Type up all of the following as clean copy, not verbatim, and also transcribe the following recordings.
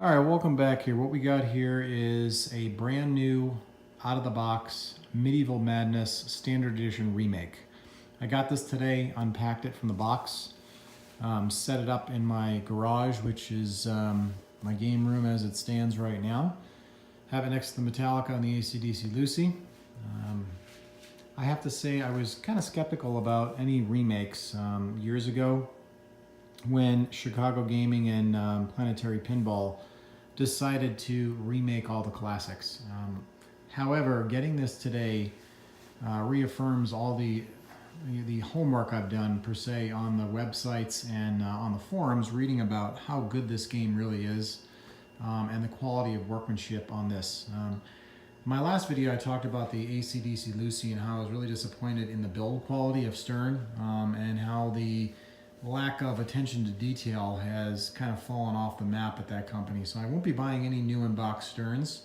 All right, welcome back here. What we got here is a brand new, out-of-the-box Medieval Madness Standard Edition Remake. I got this today, unpacked it from the box, set it up in my garage, which is my game room as it stands right now. Have it next to the Metallica and the AC/DC Lucy. I have to say I was kind of skeptical about any remakes years ago when Chicago Gaming and Planetary Pinball decided to remake all the classics. However, getting this today reaffirms all the homework I've done per se on the websites and on the forums, reading about how good this game really is and the quality of workmanship on this. My last video I talked about the AC/DC Lucy and how I was really disappointed in the build quality of Stern and how the lack of attention to detail has kind of fallen off the map at that company. So I won't be buying any new in-box Sterns.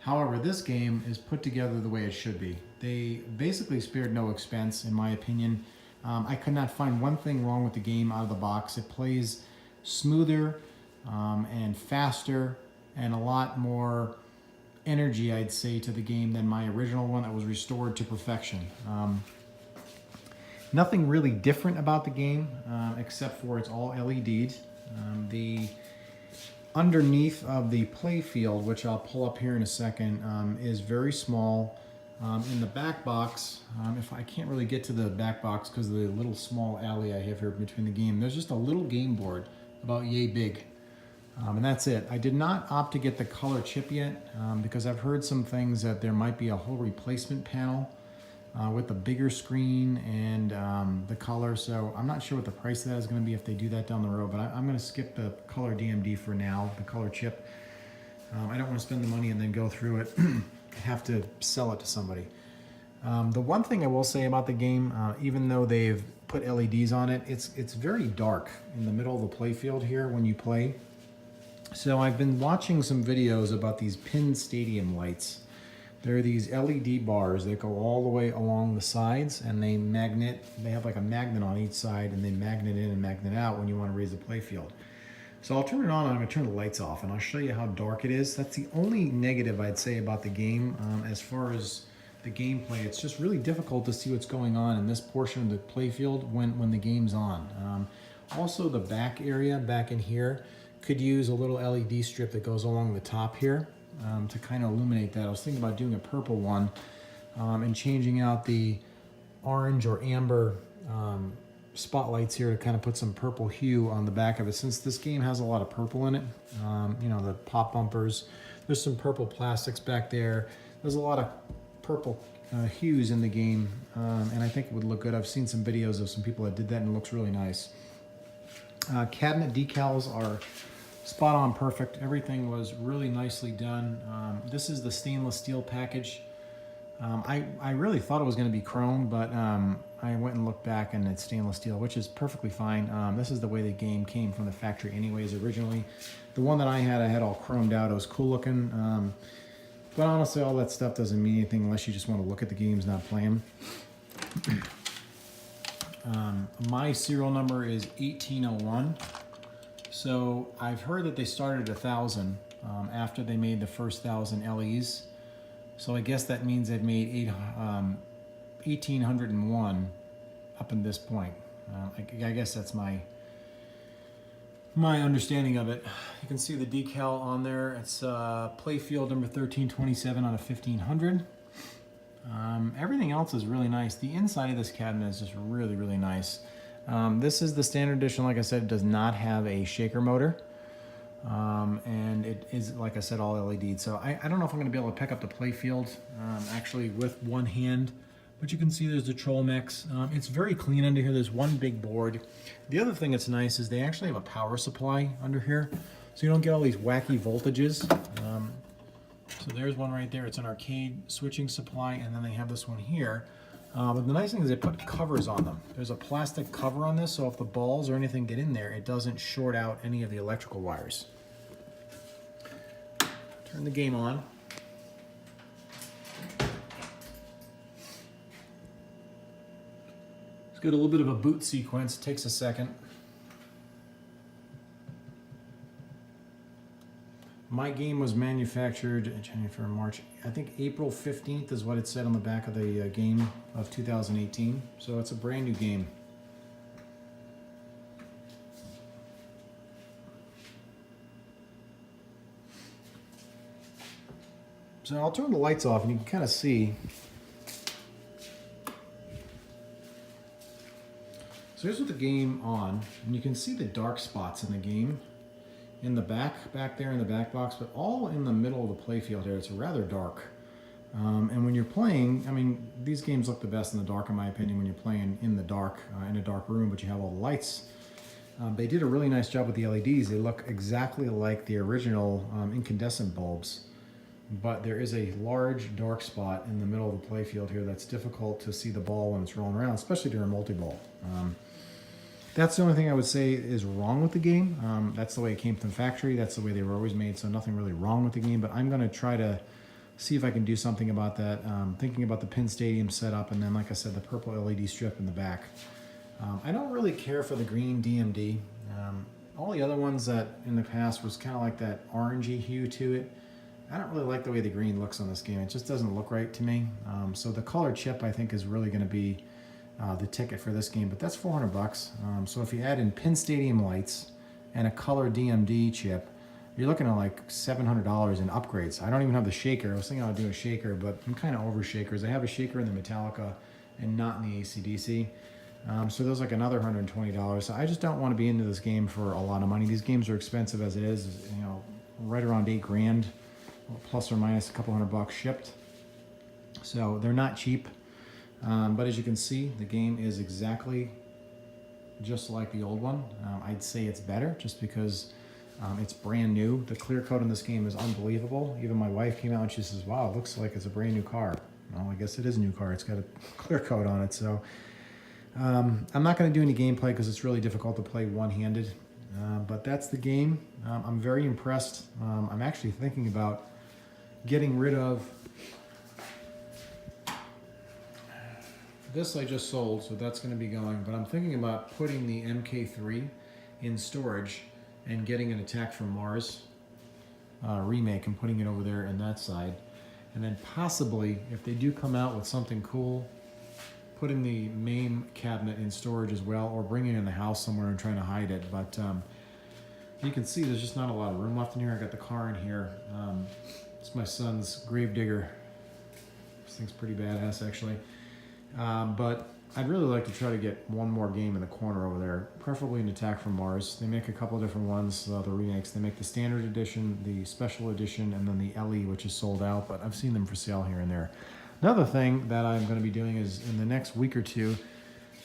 However, this game is put together the way it should be. They basically spared no expense, in my opinion. I could not find one thing wrong with the game out of the box. It plays smoother and faster and a lot more energy, I'd say, to the game than my original one that was restored to perfection. Nothing really different about the game, except for it's all LED'd. The underneath of the play field, which I'll pull up here in a second, is very small. In the back box, if I can't really get to the back box because of the little small alley I have here between the game, there's just a little game board about yay big. And that's it. I did not opt to get the color chip yet because I've heard some things that there might be a whole replacement panel with the bigger screen and the color. So I'm not sure what the price of that is going to be if they do that down the road, but I'm going to skip the color DMD for now, the color chip. I don't want to spend the money and then go through it and have to sell it to somebody. The one thing I will say about the game, even though they've put LEDs on it, it's very dark in the middle of the play field here when you play. So I've been watching some videos about these pin stadium lights. There are these LED bars that go all the way along the sides, and they have like a magnet on each side, and they magnet in and magnet out when you want to raise the play field. So I'll turn it on and I'm going to turn the lights off, and I'll show you how dark it is. That's the only negative I'd say about the game. As far as the gameplay, it's just really difficult to see what's going on in this portion of the play field when the game's on. Also, the back area back in here could use a little LED strip that goes along the top here to kind of illuminate that. I was thinking about doing a purple one and changing out the orange or amber spotlights here to kind of put some purple hue on the back of it. Since this game has a lot of purple in it, you know, the pop bumpers, there's some purple plastics back there. There's a lot of purple hues in the game, and I think it would look good. I've seen some videos of some people that did that and it looks really nice. Cabinet decals are spot on perfect. Everything was really nicely done. This is the stainless steel package. I really thought it was going to be chrome, but I went and looked back and it's stainless steel, which is perfectly fine. This is the way the game came from the factory anyways originally. The one that I had all chromed out. It was cool looking. But honestly, all that stuff doesn't mean anything unless you just want to look at the games, not play them. My serial number is 1801. So I've heard that they started at 1,000 after they made the first 1,000 LEs. So I guess that means they've made 1,801 up in this point. I guess that's my understanding of it. You can see the decal on there. It's playfield number 1327 out of 1,500. Everything else is really nice. The inside of this cabinet is just really, really nice. This is the standard edition. Like I said, it does not have a shaker motor. And it is, like I said, all LED. So I don't know if I'm going to be able to pick up the play field actually with one hand. But you can see there's the Troll Mechs. It's very clean under here. There's one big board. The other thing that's nice is they actually have a power supply under here. So you don't get all these wacky voltages. So there's one right there. It's an arcade switching supply, and then they have this one here. But the nice thing is they put covers on them. There's a plastic cover on this, so if the balls or anything get in there, it doesn't short out any of the electrical wires. Turn the game on. Let's get a little bit of a boot sequence. It takes a second. My game was manufactured January, February, March. I think April 15th is what it said on the back of the game of 2018. So it's a brand new game. So I'll turn the lights off and you can kind of see. So here's with the game on, and you can see the dark spots in the game. In the back there in the back box, but all in the middle of the playfield here. It's rather dark. And when you're playing, I mean, these games look the best in the dark in my opinion when you're playing in the dark, in a dark room, but you have all the lights. They did a really nice job with the LEDs. They look exactly like the original incandescent bulbs. But there is a large dark spot in the middle of the playfield here that's difficult to see the ball when it's rolling around, especially during multi-ball. That's the only thing I would say is wrong with the game. That's the way it came from the factory. That's the way they were always made, so nothing really wrong with the game. But I'm going to try to see if I can do something about that. Thinking about the Pin Stadium setup, and then, like I said, the purple LED strip in the back. I don't really care for the green DMD. All the other ones that in the past was kind of like that orangey hue to it. I don't really like the way the green looks on this game. It just doesn't look right to me. So the color chip, I think, is really going to be the ticket for this game, but that's $400. So if you add in Pin Stadium lights and a color DMD chip, you're looking at like $700 in upgrades. I don't even have the shaker. I was thinking I'd do a shaker, but I'm kind of over shakers. I have a shaker in the Metallica and not in the AC/DC. So there's like another $120. So I just don't want to be into this game for a lot of money. These games are expensive as it is, you know, right around 8 grand, plus or minus a couple $100 shipped. So they're not cheap. But as you can see, the game is exactly just like the old one. I'd say it's better just because it's brand new. The clear coat in this game is unbelievable. Even my wife came out and she says, wow, it looks like it's a brand new car. Well, I guess it is a new car. It's got a clear coat on it. So I'm not going to do any gameplay because it's really difficult to play one-handed. But that's the game. I'm very impressed. I'm actually thinking about getting rid of this. I just sold, so that's going to be going, but I'm thinking about putting the MK3 in storage and getting an Attack from Mars remake and putting it over there in that side. And then possibly, if they do come out with something cool, putting the MAME cabinet in storage as well, or bringing it in the house somewhere and trying to hide it. But you can see there's just not a lot of room left in here. I got the car in here. It's my son's Gravedigger. This thing's pretty badass, actually. But I'd really like to try to get one more game in the corner over there, preferably an Attack from Mars. They make a couple of different ones, the remakes. They make the standard edition, the special edition, and then the LE, which is sold out, but I've seen them for sale here and there. Another thing that I'm going to be doing is in the next week or two,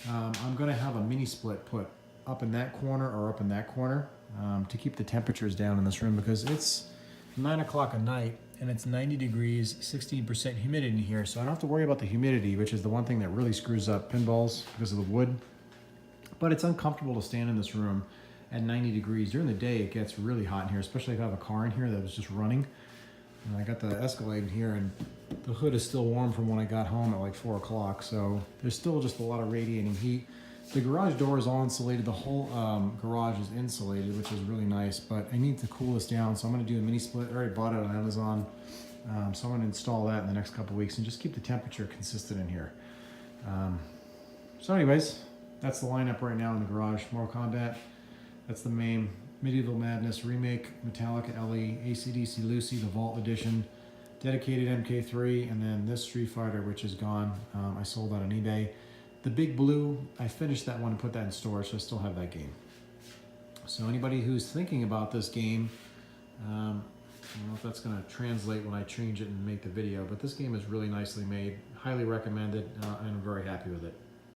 I'm going to have a mini split put up in that corner or up in that corner to keep the temperatures down in this room, because it's 9 o'clock at night and it's 90 degrees, 16% humidity in here. So I don't have to worry about the humidity, which is the one thing that really screws up pinballs because of the wood. But it's uncomfortable to stand in this room at 90 degrees. During the day, it gets really hot in here, especially if I have a car in here that was just running. And I got the Escalade in here, and the hood is still warm from when I got home at like 4 o'clock. So there's still just a lot of radiating heat. The garage door is all insulated. The whole garage is insulated, which is really nice, but I need to cool this down. So I'm gonna do a mini split. I already bought it on Amazon. So I'm gonna install that in the next couple of weeks and just keep the temperature consistent in here. So anyways, that's the lineup right now in the garage. Mortal Kombat, that's the MAME, Medieval Madness Remake, Metallica LE, AC/DC Lucy, the Vault Edition, dedicated MK3, and then this Street Fighter, which is gone. I sold that on eBay. The Big Blue, I finished that one and put that in storage, so I still have that game. So anybody who's thinking about this game, I don't know if that's going to translate when I change it and make the video, but this game is really nicely made. Highly recommended, and I'm very happy with it.